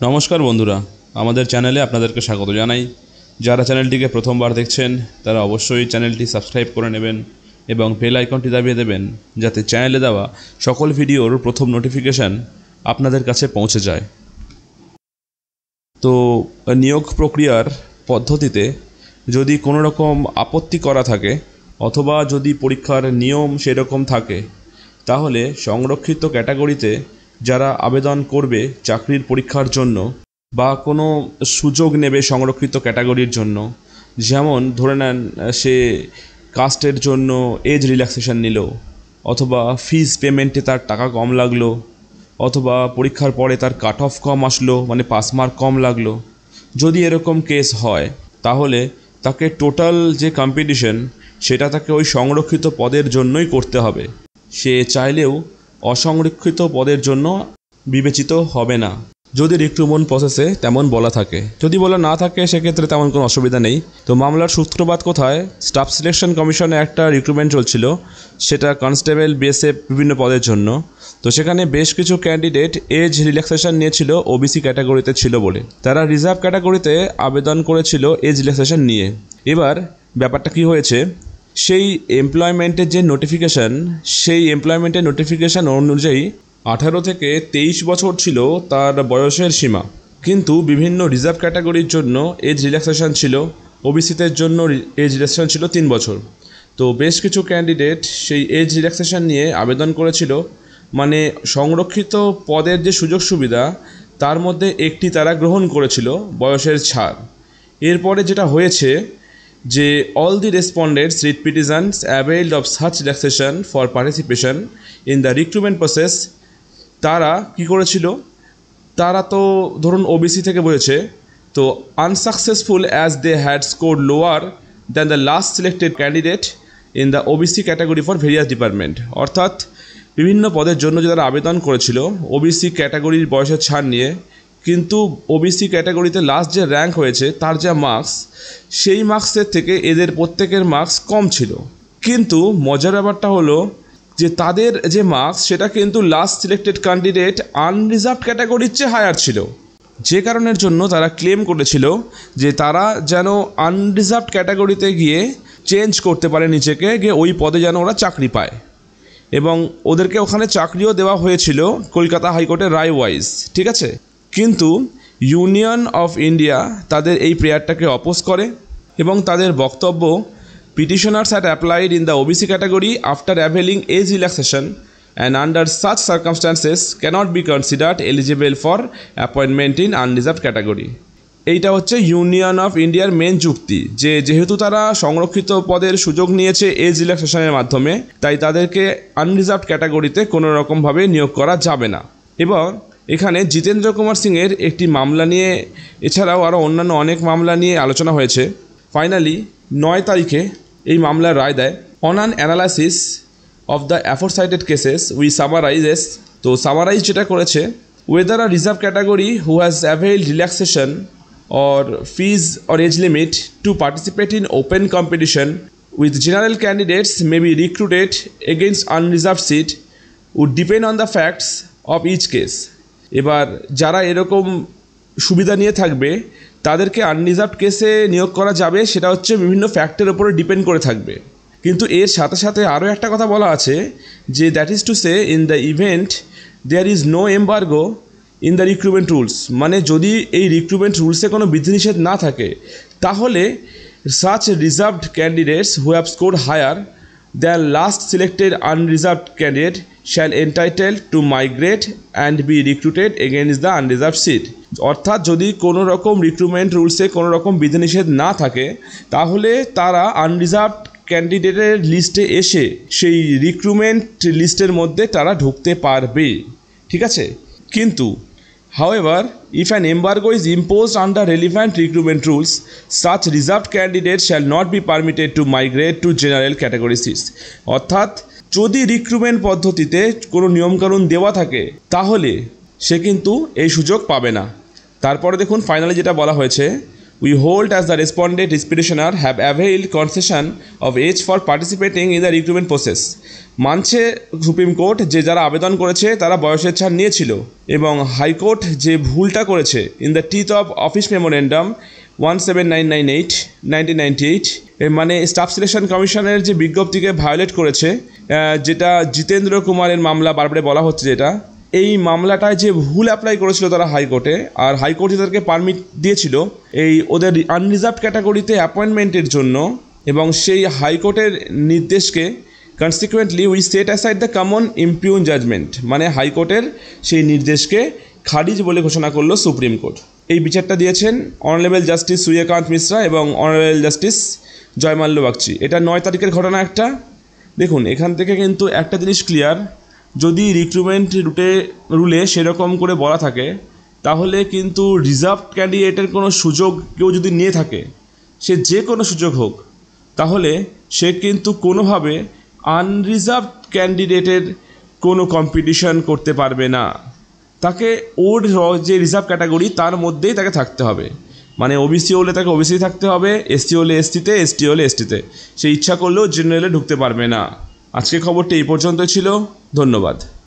নমস্কার বন্ধুরা, আমাদের চ্যানেলে আপনাদেরকে স্বাগত জানাই। যারা চ্যানেলটিকে প্রথমবার দেখছেন তারা অবশ্যই চ্যানেলটি সাবস্ক্রাইব করে নেবেন এবং বেল আইকনটি দাবিয়ে দেবেন, যাতে চ্যানেলে দেওয়া সকল ভিডিওর প্রথম নোটিফিকেশান আপনাদের কাছে পৌঁছে যায়। তো নিয়োগ প্রক্রিয়ার পদ্ধতিতে যদি কোনো রকম আপত্তি করা থাকে অথবা যদি পরীক্ষার নিয়ম সেরকম থাকে, তাহলে সংরক্ষিত ক্যাটাগরিতে যারা আবেদন করবে চাকরির পরীক্ষার জন্য বা কোনো সুযোগ নেবে সংরক্ষিত ক্যাটাগরির জন্য, যেমন ধরে নেন সে কাস্টের জন্য এজ রিল্যাক্সেশন নিল, অথবা ফিজ পেমেন্টে তার টাকা কম লাগলো, অথবা পরীক্ষার পরে তার কাট অফ কম আসলো, মানে পাস মার্ক কম লাগলো। যদি এরকম কেস হয় তাহলে তাকে টোটাল যে কম্পিটিশন সেটা তাকে ওই সংরক্ষিত পদের জন্যই করতে হবে। সে চাইলেও অসংরক্ষিত পদের জন্য বিবেচিত হবে না, যদি রিক্রুটমেন্ট প্রসেসে তেমন বলা থাকে। যদি বলা না থাকে সেক্ষেত্রে তেমন কোনো অসুবিধা নেই। তো মামলার সূত্রপাত কোথায়? স্টাফ সিলেকশন কমিশনে একটা রিক্রুটমেন্ট চলছিল, সেটা কনস্টেবল, বিএসএফ বিভিন্ন পদের জন্য। তো সেখানে বেশ কিছু ক্যান্ডিডেট এজ রিল্যাক্সেশন নিয়েছিল ওবিসি ক্যাটাগরিতে ছিল বলে। তারা রিজার্ভ ক্যাটাগরিতে আবেদন করেছিল এজ রিল্যাক্সেশন নিয়ে। এবার ব্যাপারটা কি হয়েছে, সেই এমপ্লয়মেন্টের যে নোটিফিকেশান, সেই এমপ্লয়মেন্টের নোটিফিকেশান অনুযায়ী 18 থেকে 23 বছর ছিল তার বয়সের সীমা, কিন্তু বিভিন্ন রিজার্ভ ক্যাটাগরির জন্য এজ রিল্যাক্সেশন ছিল, ওবিসিদের জন্য এজ রিল্যাক্সেশন ছিল 3 বছর। তো বেশ কিছু ক্যান্ডিডেট সেই এজ রিল্যাক্সেশন নিয়ে আবেদন করেছিল, মানে সংরক্ষিত পদের যে সুযোগ সুবিধা তার মধ্যে একটি তারা গ্রহণ করেছিল, বয়সের ছাড়। এরপরে যেটা হয়েছে যে all the respondents read petitions availed of such relaxation for participation in the recruitment process। তারা কি করেছিল, তারা তো ধরুন ওবিসি থেকে বলেছে, তো unsuccessful as they had score lower than the last selected candidate in the OBC category for various department. অর্থাৎ বিভিন্ন পদের জন্য যে তারা আবেদন করেছিল ওবিসি ক্যাটাগরির বয়সের ছাড় নিয়ে, কিন্তু ওবিসি ক্যাটাগরিতে লাস্ট যে র্যাঙ্ক হয়েছে তার যা মার্কস, সেই মার্কসের থেকে এদের প্রত্যেকের মার্কস কম ছিল। কিন্তু মজার ব্যাপারটা হলো যে তাদের যে মার্কস সেটা কিন্তু লাস্ট সিলেক্টেড ক্যান্ডিডেট আনরিজার্ভড ক্যাটাগরির চেয়ে হায়ার ছিল, যে কারণের জন্য তারা ক্লেম করেছিল যে তারা যেন আনরিজার্ভড ক্যাটাগরিতে গিয়ে চেঞ্জ করতে পারে নিজেকে, গিয়ে ওই পদে যেন ওরা চাকরি পায়। এবং ওদেরকে ওখানে চাকরিও দেওয়া হয়েছিল কলকাতা হাইকোর্টের রায় ওয়াইজ, ঠিক আছে। কিন্তু ইউনিয়ন অফ ইন্ডিয়া তাদের এই প্রেয়ারটাকে অপোজ করে এবং তাদের বক্তব্য, petitioners had applied in the OBC category after availing age relaxation and under such circumstances cannot be considered eligible for appointment in unreserved category. এইটা হচ্ছে ইউনিয়ন অফ ইন্ডিয়ার মেন যুক্তি, যে যেহেতু তারা সংরক্ষিত পদের সুযোগ নিয়েছে এজ রিল্যাক্সেশনের মাধ্যমে, তাই তাদেরকে আনরিজার্ভড ক্যাটাগরিতে কোনো রকমভাবে নিয়োগ করা যাবে না। এবং এখানে জিতেন্দ্র কুমার সিংয়ের একটি মামলা নিয়ে, এছাড়াও আরও অন্যান্য অনেক মামলা নিয়ে আলোচনা হয়েছে। ফাইনালি 9 তারিখে এই মামলার রায় দেয়। On an analysis of the aforecited cases we summarises. তো সামারাইজ যেটা করেছে, whether a reserve category who has availed relaxation or fees or age limit to participate in open competition with general candidates may be recruited against unreserved seat would depend on the facts of each case। এবার যারা এরকম সুবিধা নিয়ে থাকবে তাদেরকে unreserved কেসে নিয়োগ করা যাবে, সেটা হচ্ছে বিভিন্ন ফ্যাক্টের উপরে ডিপেন্ড করে থাকবে। কিন্তু এর সাথে সাথে আরও একটা কথা বলা আছে, যে that is to say in the event there is no embargo in the recruitment rules. মানে যদি এই রিক্রুটমেন্ট রুলসে কোনো বিধিনিষেধ না থাকে, তাহলে such reserved candidates who have scored higher than last selected unreserved candidate shall entitled to migrate and be recruited against the unreserved seat। অর্থাৎ যদি কোনো রকম রিক্রুটমেন্ট রুলসে কোনো রকম বিধিনিষেধ না থাকে, তাহলে তারা আনরিজার্ভড ক্যান্ডিডেটের লিস্টে এসে সেই রিক্রুটমেন্ট লিস্টের মধ্যে তারা ঢুকতে পারবে, ঠিক আছে। কিন্তু however, if an embargo is imposed under relevant recruitment rules, such reserved candidates shall not be permitted to migrate to general category seats। অর্থাৎ যদি রিক্রুটমেন্ট পদ্ধতিতে কোনো নিয়মকানুন দেওয়া থাকে তাহলে সে কিন্তু এই সুযোগ পাবে না। তারপরে দেখুন ফাইনালি যেটা বলা হয়েছে, we hold as the respondent petitioner have availed concession of age for participating in the recruitment process। মানছে সুপ্রিম কোর্ট যে যারা আবেদন করেছে তারা বয়সের ছাড় নিয়েছিল, এবং হাইকোর্ট যে ভুলটা করেছে in the teeth of office memorandum 17998 মানে স্টাফ সিলেকশন কমিশনের যে বিজ্ঞপ্তিকে ভায়োলেট করেছে, যেটা জিতেন্দ্র কুমারের মামলা বারবারে বলা হচ্ছে, যেটা এই মামলাটায় যে ভুল অ্যাপ্লাই করেছিল তারা হাইকোর্টে, আর হাইকোর্ট তাদেরকে পারমিট দিয়েছিল এই ওদের আনরিজার্ভড ক্যাটাগরিতে অ্যাপয়েন্টমেন্টের জন্য, এবং সেই হাইকোর্টের নির্দেশকে consequently we set aside the common impugned judgment, মানে হাইকোর্টের সেই নির্দেশকে খারিজ বলে ঘোষণা করলো সুপ্রিম কোর্ট। এই বিচারটা দিয়েছেন অনারেবল জাস্টিস সূর্যকান্ত মিশ্রা এবং অনারেবল জাস্টিস জয়মাল্য বাগচি। এটা 9 তারিখের ঘটনা একটা। দেখুন, এখান থেকে কিন্তু একটা জিনিস ক্লিয়ার, যদি রিক্রুটমেন্ট রুলে সেরকম করে বলা থাকে, তাহলে কিন্তু রিজার্ভ ক্যান্ডিডেটের কোনো সুযোগ কেউ যদি নিয়ে থাকে, সে যে কোনো সুযোগ হোক, তাহলে সে কিন্তু কোনোভাবে আনরিজার্ভ ক্যান্ডিডেটের কোনো কম্পিটিশন করতে পারবে না। তাকে ওর যে রিজার্ভ ক্যাটাগরি তার মধ্যেই তাকে থাকতে হবে, মানে ওবিসি হলে তাকে ওবিসি থাকতে হবে, এসসি হলে এসটিতে, এসটি হলে এসটিতে, সে ইচ্ছা করলেও জেনারেলে ঢুকতে পারবে না। আজকে খবরটি এই পর্যন্ত ছিল। ধন্যবাদ।